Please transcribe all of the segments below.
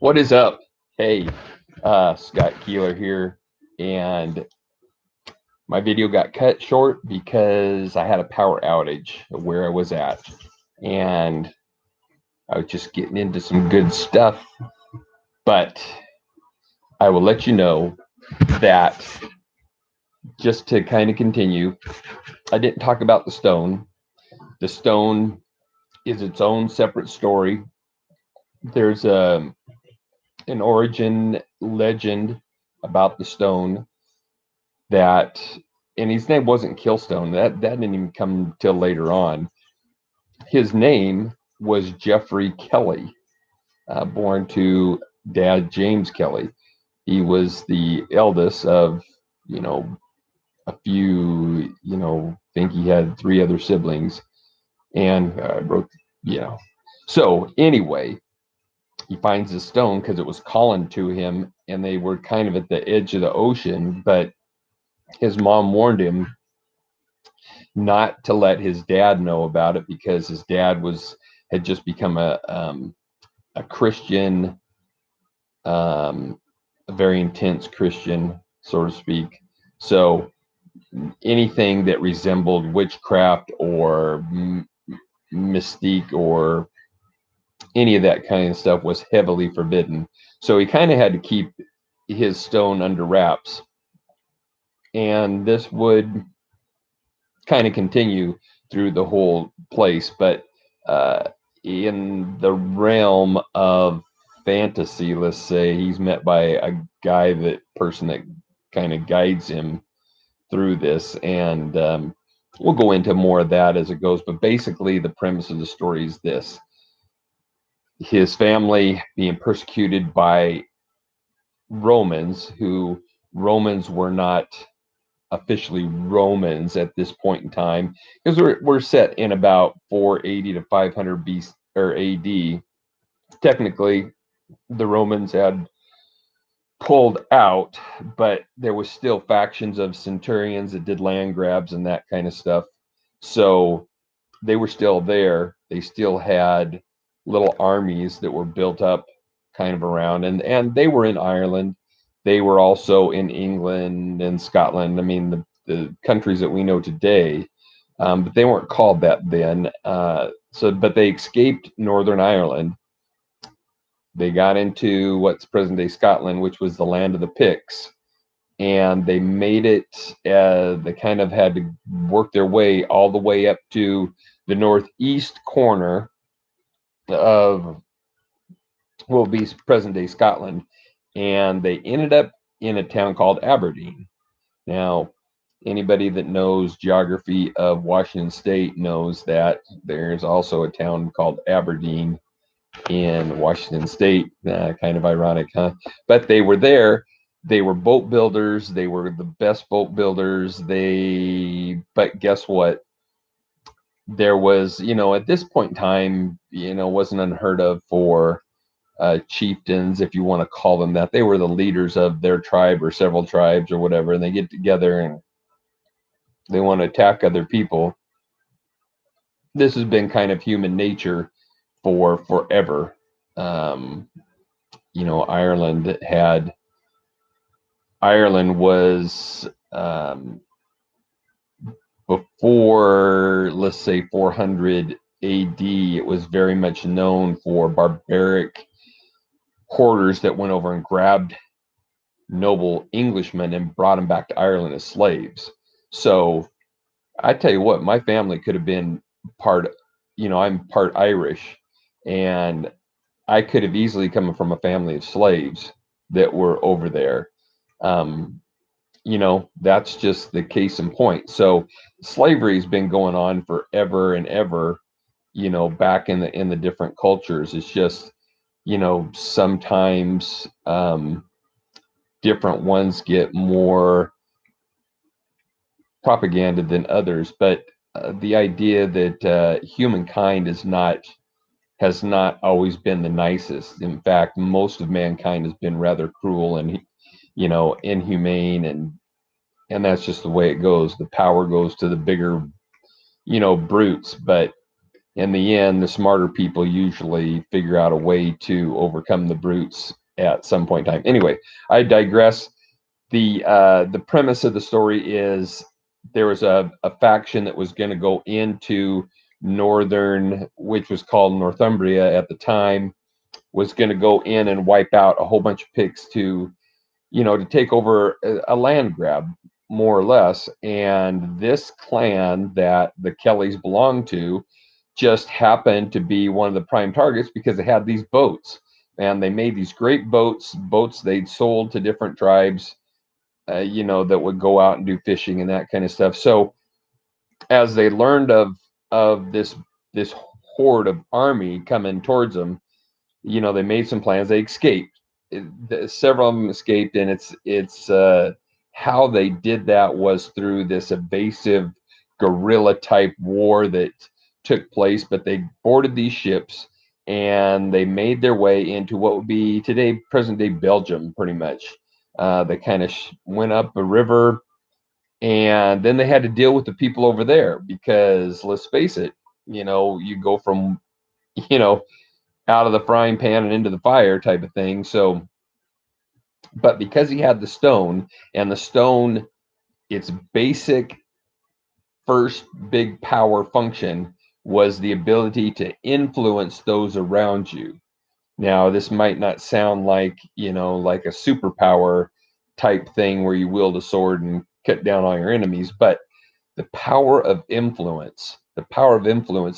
What is up? Hey, Scott Keeler here, and my video got cut short because I had a power outage where I was at, and I was just getting into some good stuff. But I will let you know that just to kind of continue, I didn't talk about the stone. The stone is its own separate story. There's an origin legend about the stone that, and his name wasn't Kilstone. That didn't even come till later on. His name was Jeffrey Kelly, born to Dad James Kelly. He was the eldest of, you know, a few, think he had three other siblings, and wrote, you know. So anyway, he finds the stone because it was calling to him, and they were kind of at the edge of the ocean, but his mom warned him not to let his dad know about it because his dad had just become a Christian, a very intense Christian, so to speak. So anything that resembled witchcraft or mystique or any of that kind of stuff was heavily forbidden. So he kind of had to keep his stone under wraps. And this would kind of continue through the whole place. But in the realm of fantasy, let's say, he's met by a person that kind of guides him through this. And we'll go into more of that as it goes. But basically, the premise of the story is this: his family being persecuted by Romans Romans were not officially Romans at this point in time, because we're set in about 480 to 500 BC or AD. Technically, the Romans had pulled out, but there was still factions of centurions that did land grabs and that kind of stuff. So they were still there. They still had little armies that were built up kind of around, and they were in Ireland. They were also in England and Scotland. I mean, the countries that we know today, but they weren't called that then. But they escaped Northern Ireland. They got into what's present day Scotland, which was the land of the Picts, and they made it. They kind of had to work their way all the way up to the northeast corner of what will be present day Scotland, and they ended up in a town called Aberdeen. Now, anybody that knows geography of Washington State knows that there's also a town called Aberdeen in Washington State. Kind of ironic, huh? But they were there. They were boat builders. They were the best boat builders. But guess what? There was, at this point in time, wasn't unheard of for chieftains, if you want to call them that. They were the leaders of their tribe or several tribes or whatever, and they get together and they want to attack other people. This has been kind of human nature for forever. Ireland was before, let's say, 400 AD. It was very much known for barbaric hordes that went over and grabbed noble Englishmen and brought them back to Ireland as slaves. So I tell you what, my family could have been I'm part Irish, and I could have easily come from a family of slaves that were over there. That's just the case in point. So slavery has been going on forever and ever, back in the different cultures. It's just, sometimes different ones get more propaganda than others, but the idea that humankind has not always been the nicest. In fact, most of mankind has been rather cruel and inhumane, and that's just the way it goes. The power goes to the bigger brutes. But in the end, the smarter people usually figure out a way to overcome the brutes at some point in time. Anyway, I digress. The premise of the story is there was a faction that was going to go into northern, which was called Northumbria at the time, was going to go in and wipe out a whole bunch of Picts to, to take over a land grab, more or less. And this clan that the Kellys belonged to just happened to be one of the prime targets because they had these boats. And they made these great boats they'd sold to different tribes, that would go out and do fishing and that kind of stuff. So as they learned of this horde of army coming towards them, they made some plans. They escaped. Several of them escaped, and it's how they did that was through this evasive guerrilla type war that took place. But they boarded these ships and they made their way into what would be today present day Belgium, pretty much. They kind of went up a river, and then they had to deal with the people over there because let's face it, you go from you know out of the frying pan and into the fire type of thing. So, but because he had the stone, and the stone, its basic first big power function was the ability to influence those around you. Now, this might not sound like, like a superpower type thing where you wield a sword and cut down all your enemies, but the power of influence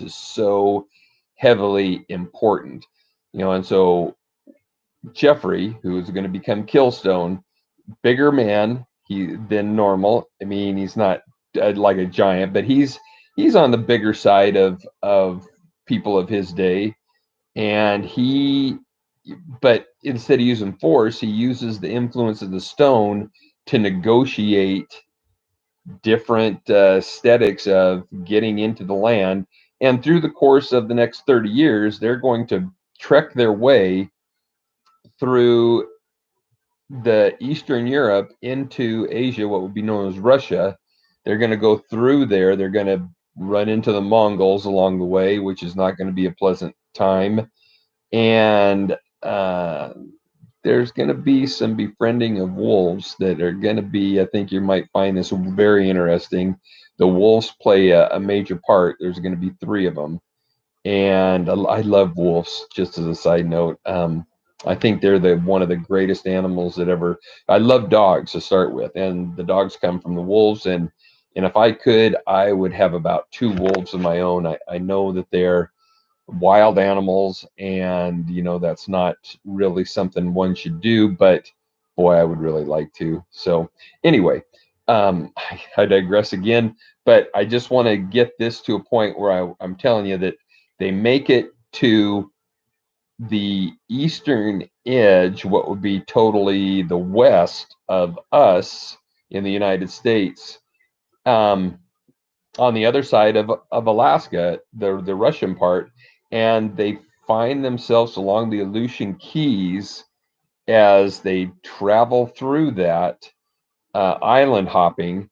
is so heavily important, and so Jeffrey, who is going to become Kilstone, bigger man than normal. I mean, he's not like a giant, but he's on the bigger side of people of his day, and but instead of using force, he uses the influence of the stone to negotiate different aesthetics of getting into the land. And through the course of the next 30 years, they're going to trek their way through the Eastern Europe into Asia, what would be known as Russia. They're going to go through there. They're going to run into the Mongols along the way, which is not going to be a pleasant time. And there's going to be some befriending of wolves that are going to be, I think you might find this very interesting. The wolves play a major part. There's going to be 3 of them. And I love wolves, just as a side note. I think they're one of the greatest animals that ever. I love dogs to start with, and the dogs come from the wolves. And if I could, I would have about 2 wolves of my own. I know that they're wild animals, and that's not really something one should do, but boy, I would really like to. So anyway, I digress again, but I just want to get this to a point where I'm telling you that they make it to the eastern edge, what would be totally the west of us in the United States, on the other side of Alaska, the Russian part, and they find themselves along the Aleutian Keys as they travel through that, island hopping.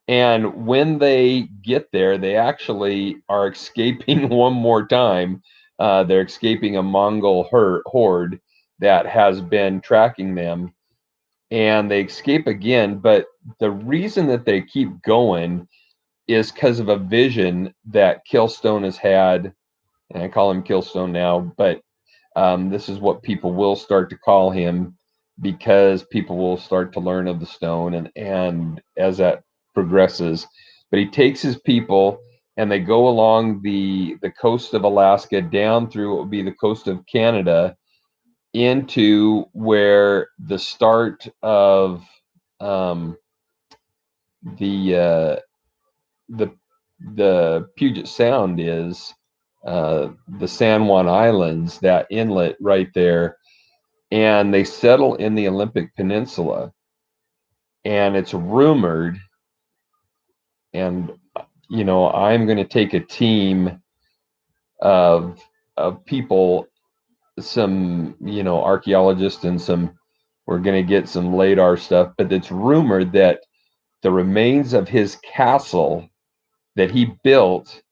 And when they get there, they actually are escaping one more time. They're escaping a Mongol horde that has been tracking them, and they escape again. But the reason that they keep going is because of a vision that Kilstone has had, and I call him Kilstone now, but this is what people will start to call him because people will start to learn of the stone, and as that progresses. But he takes his people and they go along the coast of Alaska down through what would be the coast of Canada into where the start of the the Puget Sound is, the San Juan Islands, that inlet right there, and they settle in the Olympic Peninsula. And it's rumored, and I'm going to take a team of people, some archaeologists, and we're going to get some LADAR stuff, but it's rumored that the remains of his castle that he built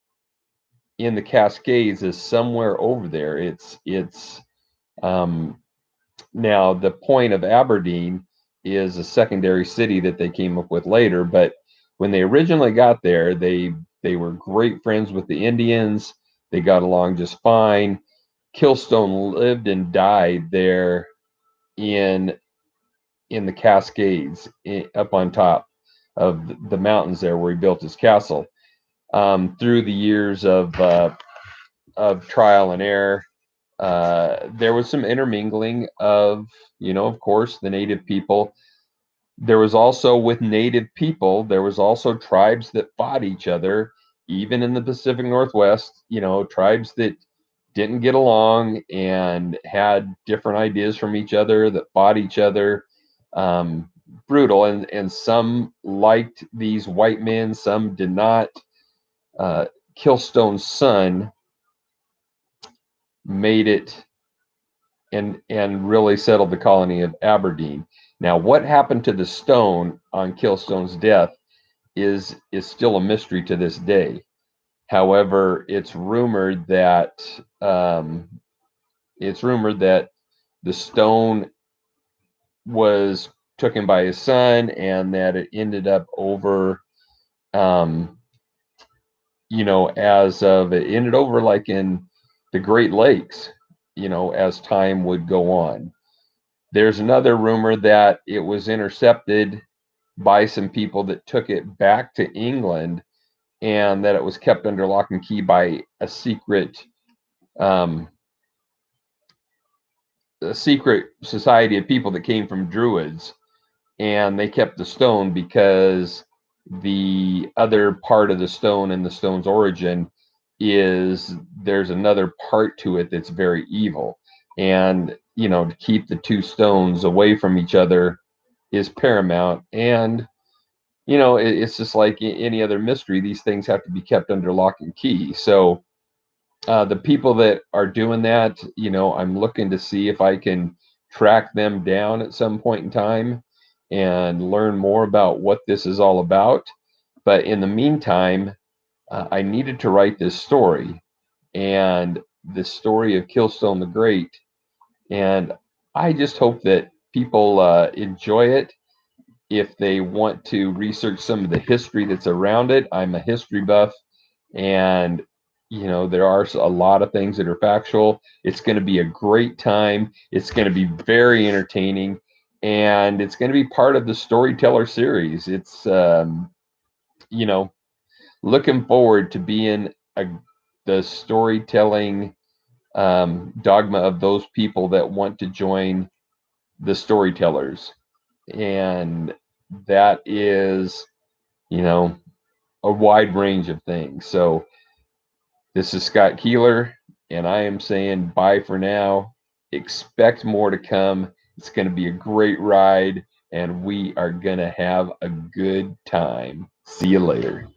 in the Cascades is somewhere over there. It's now the point of Aberdeen is a secondary city that they came up with later, but when they originally got there, they were great friends with the Indians. They got along just fine. Kilstone lived and died there in the Cascades, up on top of the mountains there where he built his castle. Through the years of trial and error, there was some intermingling of, of course, the native people. There was also, with native people, there was also tribes that fought each other, even in the Pacific Northwest, tribes that didn't get along and had different ideas from each other that fought each other. Brutal. And some liked these white men, some did not. Kilstone's son made it and really settled the colony of Aberdeen. Now, what happened to the stone on Kilstone's death is still a mystery to this day. However, it's rumored that the stone was taken by his son, and that it ended up over, it ended over like in the Great Lakes, as time would go on. There's another rumor that it was intercepted by some people that took it back to England, and that it was kept under lock and key by a secret society of people that came from Druids, and they kept the stone because the other part of the stone and the stone's origin is there's another part to it that's very evil, and to keep the two stones away from each other is paramount. And it's just like any other mystery, these things have to be kept under lock and key. So the people that are doing that, I'm looking to see if I can track them down at some point in time and learn more about what this is all about. But in the meantime, I needed to write this story, and the story of Kilstone the Great. And I just hope that people enjoy it. If they want to research some of the history that's around it, I'm a history buff, and there are a lot of things that are factual. It's going to be a great time. It's going to be very entertaining, and it's going to be part of the storyteller series. It's looking forward to being the storytelling dogma of those people that want to join the storytellers. And that is, a wide range of things. So this is Scott Keeler, and I am saying bye for now. Expect more to come. It's going to be a great ride, and we are going to have a good time. See you later.